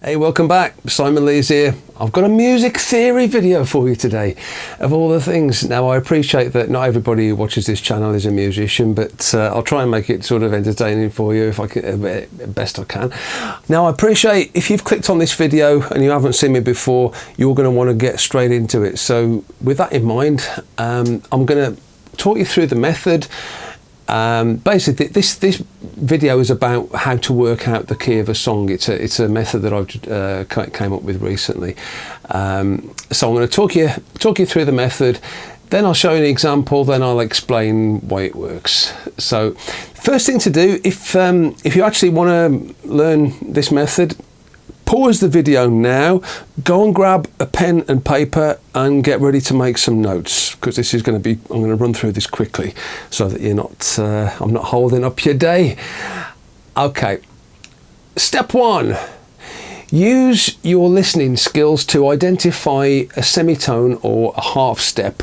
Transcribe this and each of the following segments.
Hey, welcome back. Simon Lees here. I've got a music theory video for you today, of all the things. Now, I appreciate that not everybody who watches this channel is a musician, but I'll try and make it sort of entertaining for you if I can, best I can. Now, I appreciate if you've clicked on this video and you haven't seen me before, you're going to want to get straight into it. So with that in mind, I'm going to talk you through the method. Basically, this video is about how to work out the key of a song. It's a method that I've came up with recently. So I'm going to talk you through the method. Then I'll show you an example. Then I'll explain why it works. So, first thing to do, if you actually want to learn this method, pause the video now, go and grab a pen and paper and get ready to make some notes, because this is going to be, I'm going to run through this quickly so that you're not, I'm not holding up your day. Okay, step one, use your listening skills to identify a semitone or a half step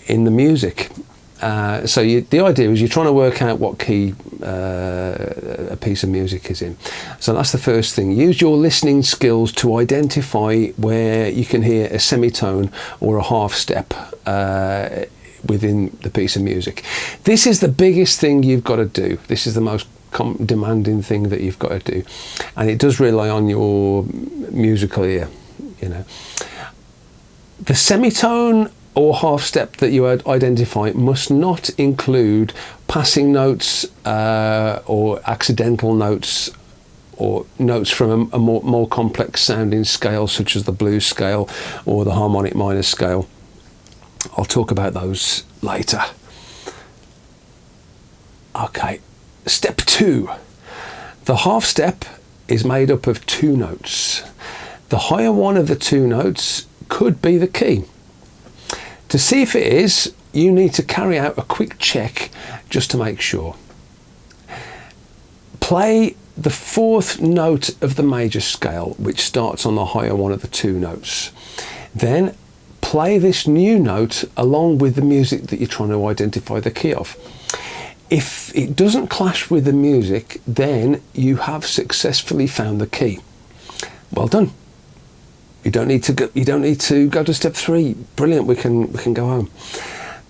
in the music. So the idea is you're trying to work out what key a piece of music is in. So that's the first thing. Use your listening skills to identify where you can hear a semitone or a half step within the piece of music. This is the biggest thing you've got to do. This is the most demanding thing that you've got to do, and it does rely on your musical ear. You know, the semitone or half step that you identify must not include passing notes or accidental notes, or notes from a more complex sounding scale, such as the blues scale or the harmonic minor scale. I'll talk about those later. Okay, step two. The half step is made up of two notes. The higher one of the two notes could be the key. To see if it is, you need to carry out a quick check just to make sure. Play the fourth note of the major scale, which starts on the higher one of the two notes. Then play this new note along with the music that you're trying to identify the key of. If it doesn't clash with the music, then you have successfully found the key. Well done. You don't need to go to step three. Brilliant. We can go home.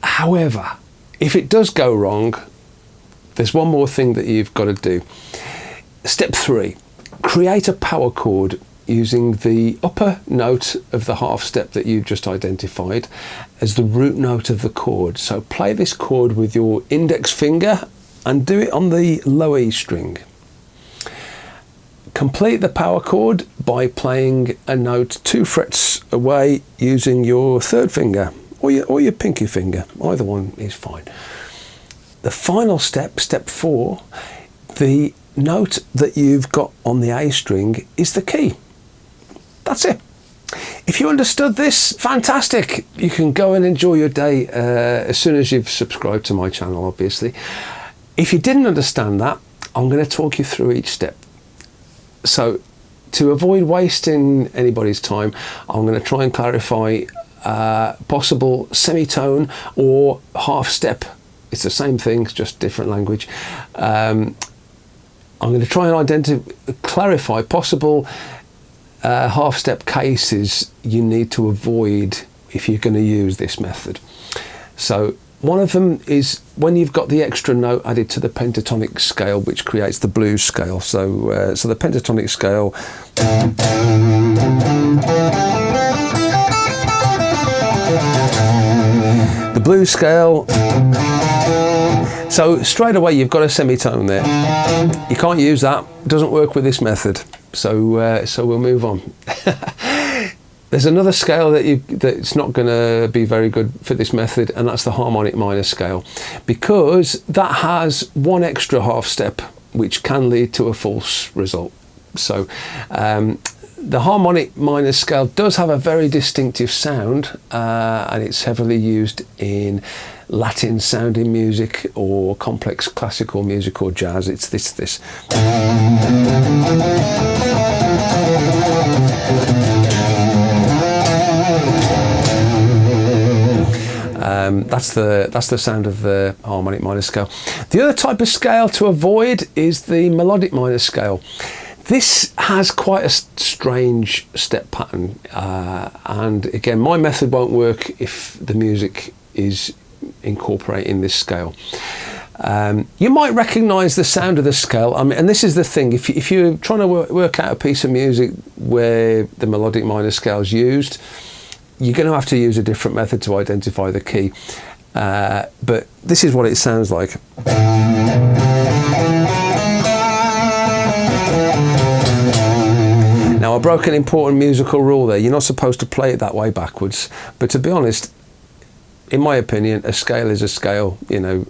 However, if it does go wrong, there's one more thing that you've got to do. Step three, create a power chord using the upper note of the half step that you've just identified as the root note of the chord. So play this chord with your index finger and do it on the low E string. Complete the power chord by playing a note 2 frets away using your third finger or your pinky finger. Either one is fine. The final step, step 4, the note that you've got on the A string is the key. That's it. If you understood this, fantastic. You can go and enjoy your day as soon as you've subscribed to my channel, obviously. If you didn't understand that, I'm going to talk you through each step. So, to avoid wasting anybody's time, I'm going to try and clarify possible semitone or half step. It's the same thing, it's just different language. I'm going to try and clarify possible half step cases you need to avoid if you're going to use this method. So, one of them is when you've got the extra note added to the pentatonic scale, which creates the blues scale. So, so the pentatonic scale. The blues scale. So straight away you've got a semitone there. You can't use that. It doesn't work with this method. So, so we'll move on. There's another scale that's not going to be very good for this method, and that's the harmonic minor scale, because that has one extra half step, which can lead to a false result. So the harmonic minor scale does have a very distinctive sound, and it's heavily used in Latin sounding music or complex classical music or jazz. It's this. That's the sound of the harmonic minor scale. The other type of scale to avoid is the melodic minor scale. This has quite a strange step pattern, and again, my method won't work if the music is incorporating this scale. You might recognise the sound of the scale. I mean, and this is the thing, if you're trying to work out a piece of music where the melodic minor scale is used, you're going to have to use a different method to identify the key. But this is what it sounds like. Now, I broke an important musical rule there. You're not supposed to play it that way backwards. But to be honest, in my opinion, a scale is a scale. You know,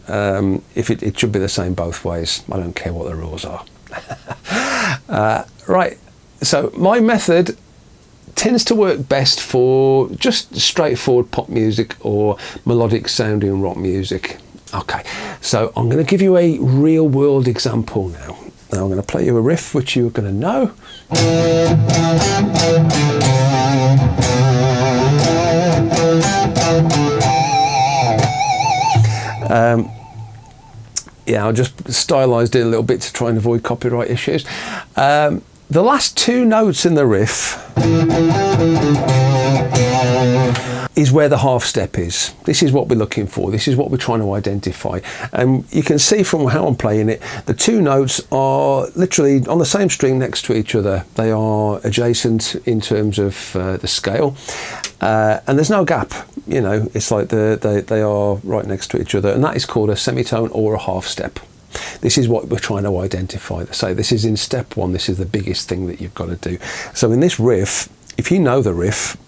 if it should be the same both ways. I don't care what the rules are. Right. So my method tends to work best for just straightforward pop music or melodic sounding rock music. Okay. So I'm going to give you a real world example now. Now I'm going to play you a riff which you're going to know. Yeah, I just stylized it a little bit to try and avoid copyright issues. The last two notes in the riff is where the half step is. This is what we're looking for. This is what we're trying to identify. And you can see from how I'm playing it, the two notes are literally on the same string next to each other. They are adjacent in terms of the scale. And there's no gap, you know, it's like they are right next to each other. And that is called a semitone or a half step. This is what we're trying to identify. So this is in step one. This is the biggest thing that you've got to do. So in this riff, if you know the riff,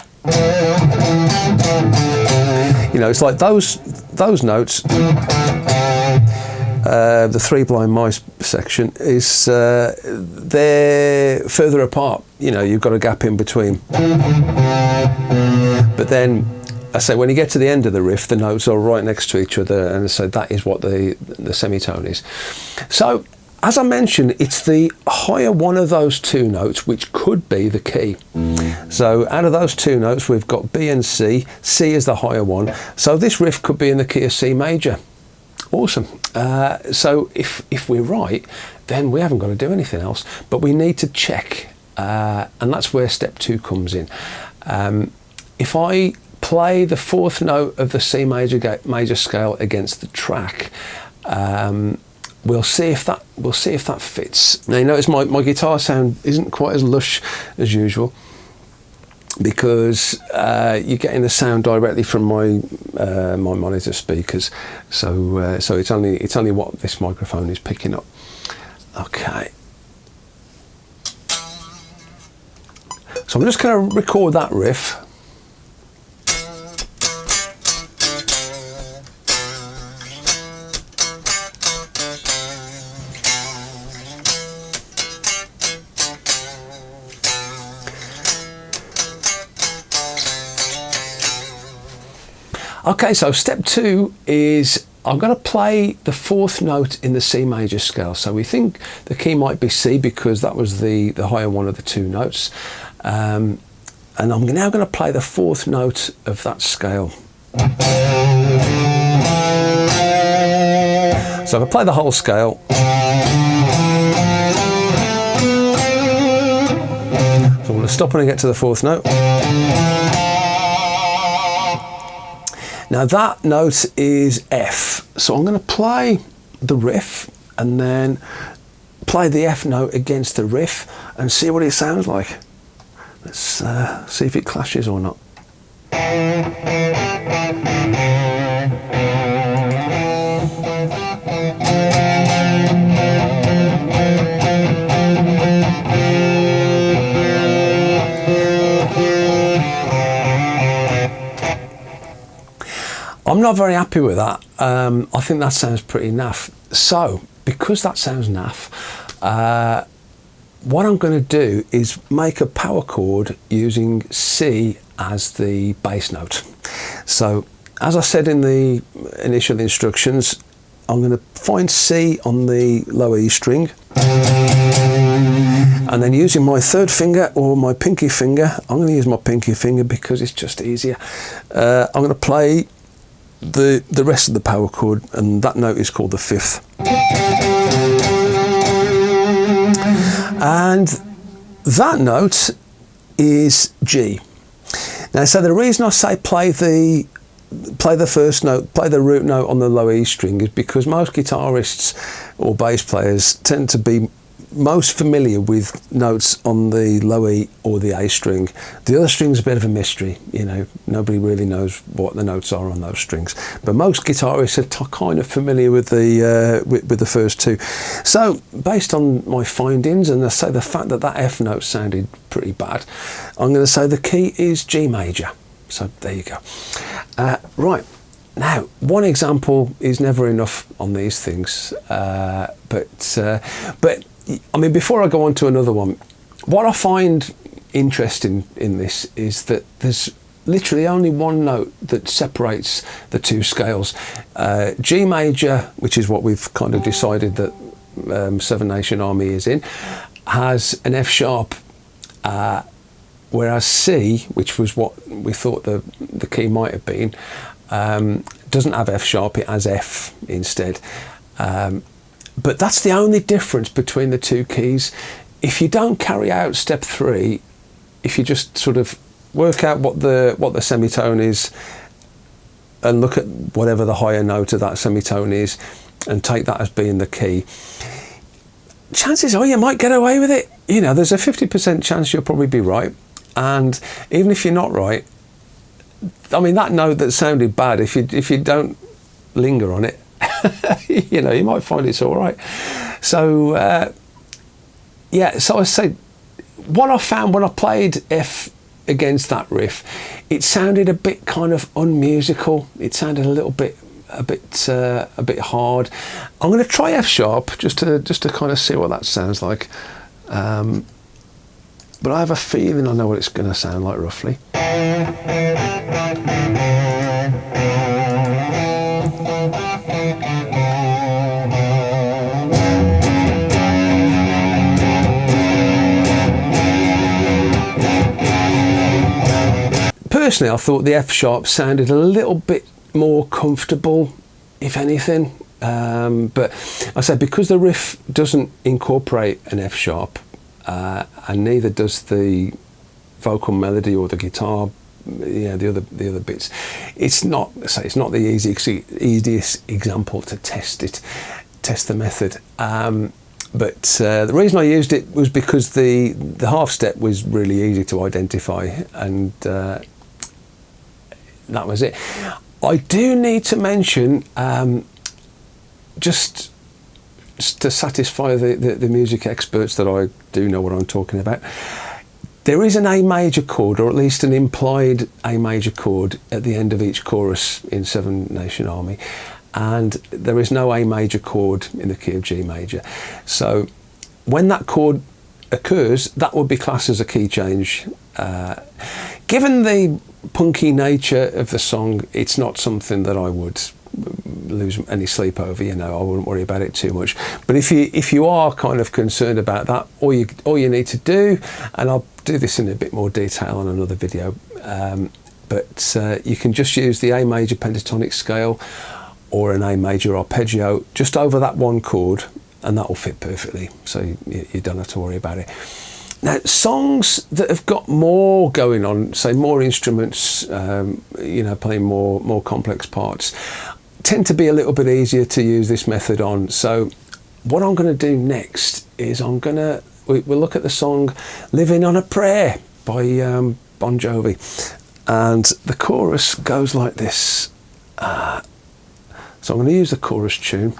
you know, it's like those notes, the Three Blind Mice section is, they're further apart. You know, you've got a gap in between. But then, I say, when you get to the end of the riff, the notes are right next to each other, and so that is what the semitone is. So, as I mentioned, it's the higher one of those two notes which could be the key. So out of those two notes, we've got B and C. C is the higher one. So this riff could be in the key of C major. Awesome. So if we're right, then we haven't got to do anything else, but we need to check, and that's where step two comes in. If I play the fourth note of the C major scale against the track, we'll see if that fits. Now you notice my guitar sound isn't quite as lush as usual, because you're getting the sound directly from my my monitor speakers, so it's only what this microphone is picking up. Okay, so I'm just going to record that riff. Okay, so step two is I'm going to play the fourth note in the C major scale. So we think the key might be C because that was the higher one of the two notes. And I'm now going to play the fourth note of that scale. So if I play the whole scale, so I'm going to stop when I get to the fourth note. Now that note is F, so I'm going to play the riff and then play the F note against the riff and see what it sounds like. Let's see if it clashes or not. I'm not very happy with that. I think that sounds pretty naff. So, because that sounds naff, what I'm going to do is make a power chord using C as the bass note. So, as I said in the initial instructions, I'm going to find C on the lower E string, and then using my third finger or my pinky finger, I'm going to use my pinky finger because it's just easier. I'm going to play the rest of the power chord, and that note is called the fifth. And that note is G. Now, so the reason I say play the first note, play the root note on the low E string, is because most guitarists or bass players tend to be most familiar with notes on the low E or the A string. The other string's a bit of a mystery, you know, nobody really knows what the notes are on those strings, but most guitarists are kind of familiar with the first two. So based on my findings, and I say the fact that F note sounded pretty bad, I'm going to say the key is G major. So there you go. Right, now one example is never enough on these things, but I mean, before I go on to another one, what I find interesting in this is that there's literally only one note that separates the two scales. G major, which is what we've kind of decided that Seven Nation Army is in, has an F sharp, whereas C, which was what we thought the key might have been, doesn't have F sharp, it has F instead. But that's the only difference between the two keys. If you don't carry out step 3, if you just sort of work out what the semitone is and look at whatever the higher note of that semitone is and take that as being the key, chances are you might get away with it. You know, there's a 50% chance you'll probably be right. And even if you're not right, I mean, that note that sounded bad, if you don't linger on it, you know, you might find it's all right. So yeah, so I say what I found when I played F against that riff, it sounded a bit kind of unmusical. It sounded a bit hard. I'm going to try F sharp just to kind of see what that sounds like. But I have a feeling I know what it's going to sound like roughly. Personally, I thought the F sharp sounded a little bit more comfortable, if anything. But I said, because the riff doesn't incorporate an F sharp, and neither does the vocal melody or the guitar, you know, the other bits, it's not the easiest example to test the method. But the reason I used it was because the half step was really easy to identify, and that was it. I do need to mention, just to satisfy the music experts that I do know what I'm talking about, there is an A major chord, or at least an implied A major chord, at the end of each chorus in Seven Nation Army, and there is no A major chord in the key of G major. So when that chord occurs, that would be classed as a key change. Given the punky nature of the song, it's not something that I would lose any sleep over. You know, I wouldn't worry about it too much. But if you are kind of concerned about that, all you need to do, and I'll do this in a bit more detail on another video, but you can just use the A major pentatonic scale or an A major arpeggio just over that one chord, and that will fit perfectly. So you don't have to worry about it. Now, songs that have got more going on, say more instruments, you know, playing more complex parts, tend to be a little bit easier to use this method on. So what I'm going to do next is we'll look at the song "Living on a Prayer" by Bon Jovi, and the chorus goes like this. So I'm going to use the chorus tune.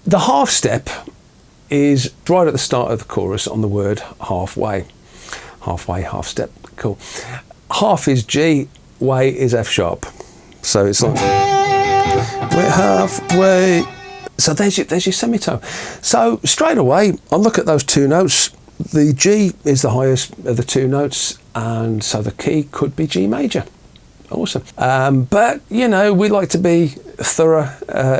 The half step is right at the start of the chorus on the word halfway. Halfway, half step, cool. Half is G, way is F sharp. So it's like, we're halfway. So there's your semitone. So straight away, I'll look at those two notes. The G is the highest of the two notes, and so the key could be G major. Awesome. But, you know, we like to be thorough,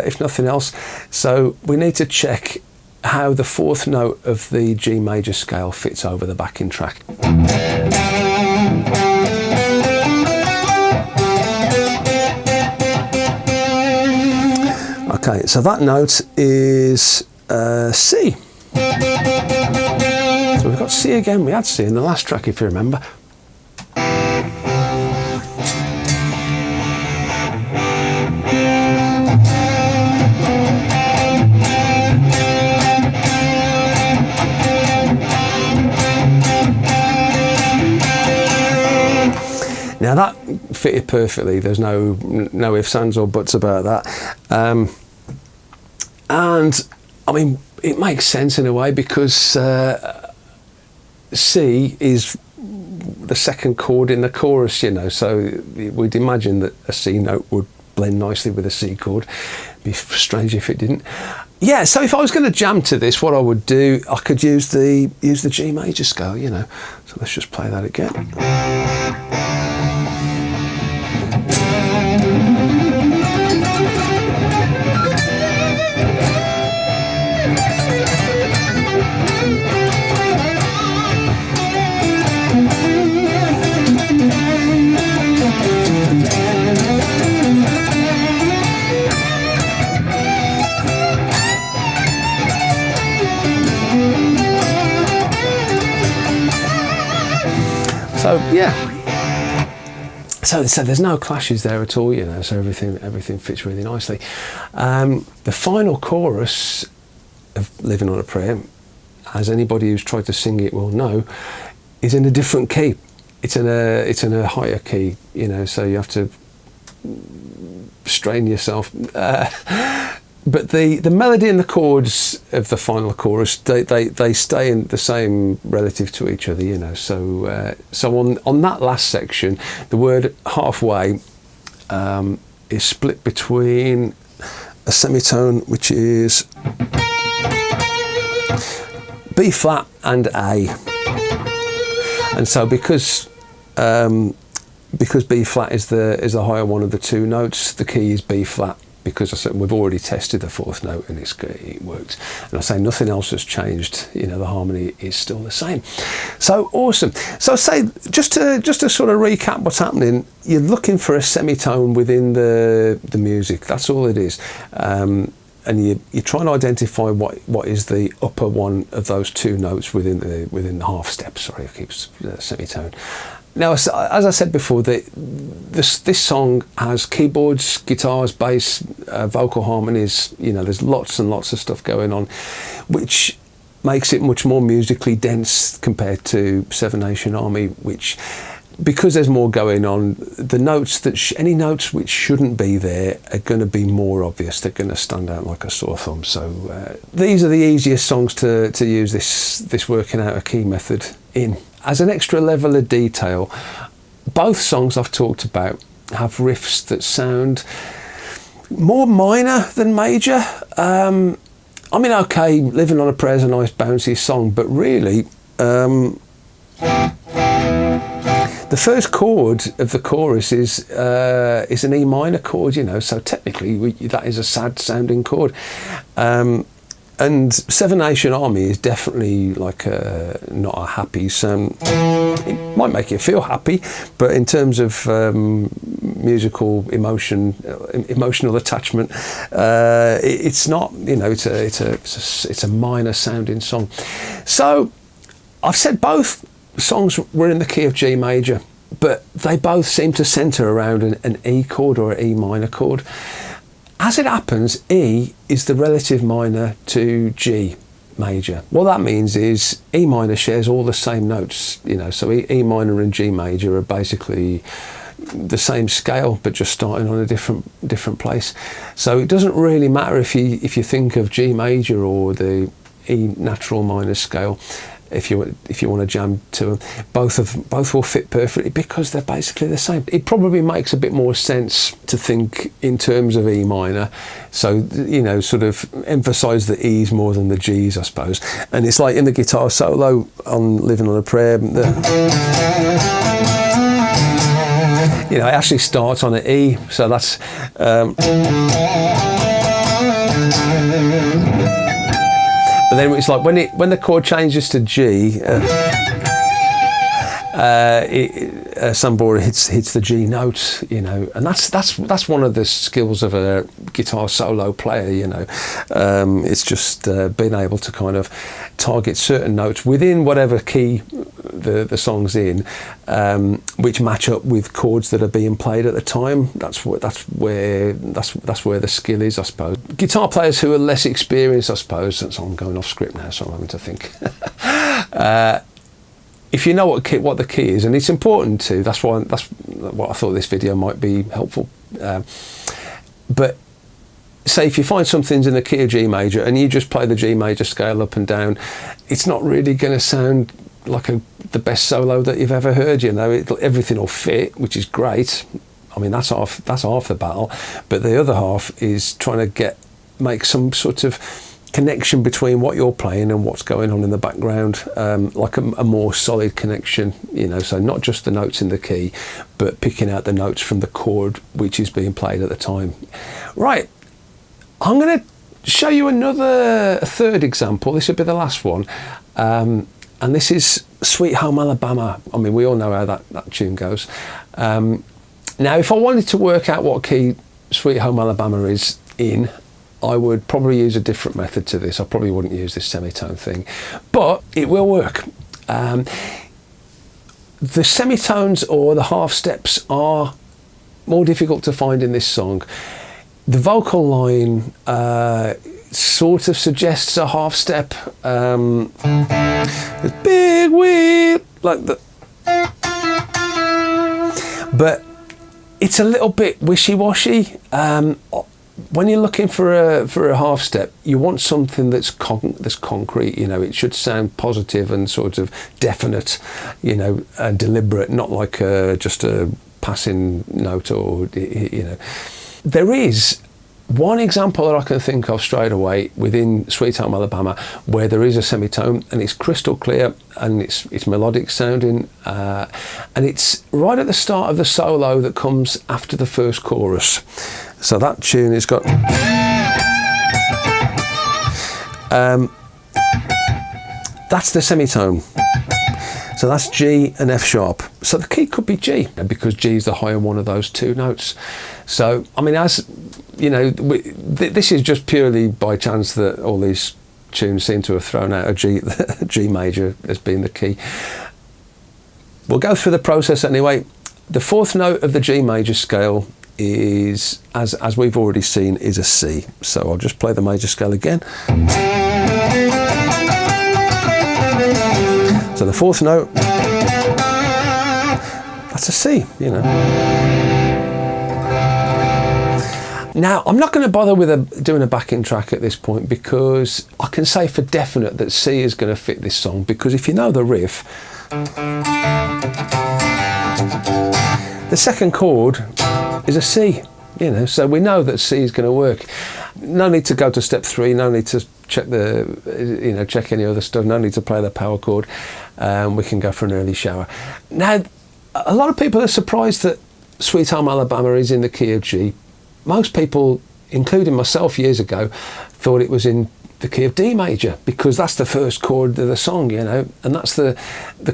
if nothing else. So we need to check how the fourth note of the G major scale fits over the backing track. Okay, so that note is C. So we've got C again. We had C in the last track, if you remember. Now that fitted perfectly. There's no ifs, ands or buts about that. And I mean, it makes sense in a way because C is the second chord in the chorus, you know, so we'd imagine that a C note would blend nicely with a C chord. It'd be strange if it didn't. Yeah, so if I was going to jam to this, what I would do, I could use the G major scale, you know. So let's just play that again. So yeah, so there's no clashes there at all, you know. So everything fits really nicely. The final chorus of "Living on a Prayer," as anybody who's tried to sing it will know, is in a different key. It's in a higher key, you know. So you have to strain yourself. But the melody and the chords of the final chorus, they stay in the same relative to each other, you know. So on that last section, the word halfway is split between a semitone, which is B flat and A. And so because B flat is the higher one of the two notes, the key is B flat. Because we've already tested the fourth note and it worked. And I say nothing else has changed. You know, the harmony is still the same. So awesome. So I say just to sort of recap what's happening. You're looking for a semitone within the music. That's all it is. And you're trying to identify what is the upper one of those two notes within the half step. Sorry, I keep semitone. Now, as I said before, this song has keyboards, guitars, bass, vocal harmonies. You know, there's lots and lots of stuff going on, which makes it much more musically dense compared to Seven Nation Army, which, because there's more going on, the notes any notes which shouldn't be there are going to be more obvious. They're going to stand out like a sore thumb. So these are the easiest songs to use this working out a key method in. As an extra level of detail, both songs I've talked about have riffs that sound more minor than major. I mean, okay, Living on a Prayer is a nice bouncy song, but really, the first chord of the chorus is an E minor chord, you know, so technically that is a sad sounding chord. And Seven Nation Army is definitely like not a happy sound. It might make you feel happy, but in terms of musical emotional attachment, it's not. You know, it's a minor sounding song. So I've said both songs were in the key of G major, but they both seem to centre around an E chord or an E minor chord. As it happens, E is the relative minor to G major. What that means is E minor shares all the same notes, you know, so E minor and G major are basically the same scale, but just starting on a different place. So it doesn't really matter if you think of G major or the E natural minor scale. If you want to jam to them, both will fit perfectly because they're basically the same. It probably makes a bit more sense to think in terms of E minor, so you know, sort of emphasise the E's more than the G's, I suppose. And it's like in the guitar solo on "Living on a Prayer," you know, it actually starts on an E, so that's. But then it's like when the chord changes to G, Sambora hits the G note, you know, and that's one of the skills of a guitar solo player, you know. It's just being able to kind of target certain notes within whatever key the song's in, which match up with chords that are being played at the time. That's where the skill is, I suppose. Guitar players who are less experienced, I suppose. So I'm going off script now, so I'm having to think. If you know what the key is, and it's important to, that's what I thought this video might be helpful. But say if you find something's in the key of G major and you just play the G major scale up and down, it's not really going to sound like the best solo that you've ever heard. You know, everything will fit, which is great. I mean, that's half the battle, but the other half is trying to make some sort of connection between what you're playing and what's going on in the background, like a more solid connection, you know, so not just the notes in the key, but picking out the notes from the chord which is being played at the time. Right, I'm going to show you a third example. This will be the last one, and this is Sweet Home Alabama. I mean, we all know how that tune goes. Now, if I wanted to work out what key Sweet Home Alabama is in, I would probably use a different method to this. I probably wouldn't use this semitone thing, but it will work. The semitones or the half steps are more difficult to find in this song. The vocal line sort of suggests a half step. Big wheel, like that. But it's a little bit wishy-washy. When you're looking for a half step, you want something that's concrete. You know, it should sound positive and sort of definite, you know, and deliberate, not like just a passing note, or, you know. There is one example that I can think of straight away within Sweet Home Alabama where there is a semitone and it's crystal clear and it's melodic sounding, and it's right at the start of the solo that comes after the first chorus. So that tune has got that's the semitone. So that's G and F sharp. So the key could be G, because G is the higher one of those two notes. So, I mean, as you know, this is just purely by chance that all these tunes seem to have thrown out a G major as being the key. We'll go through the process anyway. The fourth note of the G major scale is, as we've already seen, is a C. So I'll just play the major scale again. So the fourth note, that's a C, you know. Now, I'm not going to bother with doing a backing track at this point, because I can say for definite that C is going to fit this song, because if you know the riff, the second chord is a C, you know, so we know that C is going to work. No need to go to step 3, no need to check check any other stuff, no need to play the power chord. We can go for an early shower. Now, a lot of people are surprised that Sweet Home Alabama is in the key of G. Most people, including myself years ago, thought it was in the key of D major, because that's the first chord of the song, you know, and that's the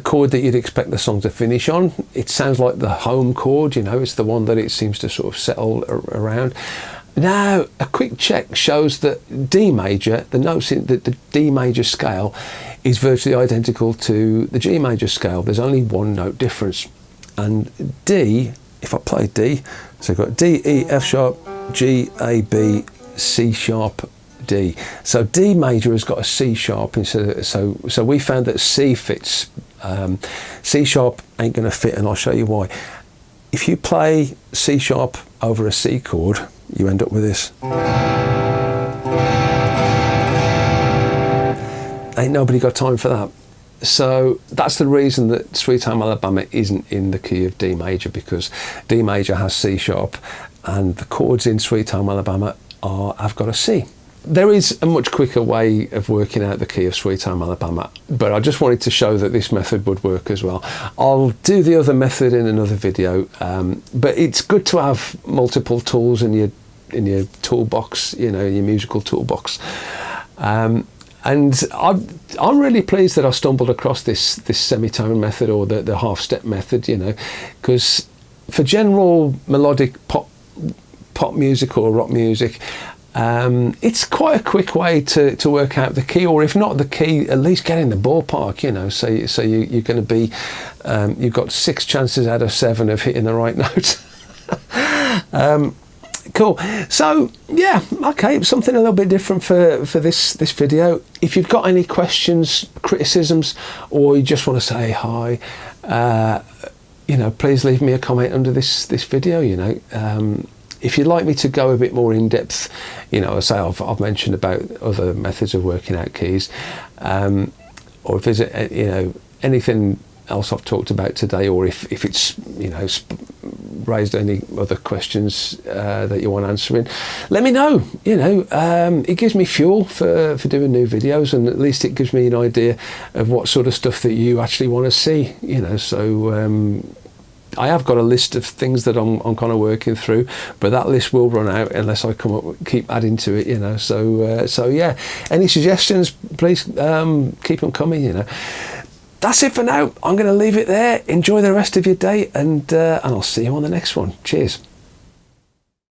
chord that you'd expect the song to finish on. It sounds like the home chord, you know, it's the one that it seems to sort of settle around. Now, a quick check shows that D major, the notes in the D major scale, is virtually identical to the G major scale. There's only one note difference. And D, if I play D, so I've got D, E, F sharp, G, A, B, C sharp, D. So D major has got a C sharp instead of, so we found that C fits. C sharp ain't going to fit, and I'll show you why. If you play C sharp over a C chord, you end up with this. Ain't nobody got time for that. So that's the reason that Sweet Home Alabama isn't in the key of D major, because D major has C sharp and the chords in Sweet Home Alabama have got a C. There is a much quicker way of working out the key of Sweet Home Alabama, but I just wanted to show that this method would work as well. I'll do the other method in another video, but it's good to have multiple tools in your toolbox, you know, your musical toolbox. And I'm really pleased that I stumbled across this semitone method, or the half step method, you know, because for general melodic pop music or rock music, it's quite a quick way to work out the key, or if not the key, at least get in the ballpark, you know. So you're going to be, you've got 6 chances out of 7 of hitting the right note. Cool. So yeah, okay, something a little bit different for this video. If you've got any questions, criticisms, or you just want to say hi, you know, please leave me a comment under this video, you know. If you'd like me to go a bit more in depth, you know, say I've mentioned about other methods of working out keys, or if there's you know, anything else I've talked about today, or if it's, you know, raised any other questions that you want answering, let me know. You know, it gives me fuel for doing new videos, and at least it gives me an idea of what sort of stuff that you actually want to see, you know. So I have got a list of things that I'm kind of working through, but that list will run out unless I keep adding to it, you know. So yeah, any suggestions, please keep them coming, you know. That's it for now. I'm going to leave it there. Enjoy the rest of your day, and I'll see you on the next one. Cheers.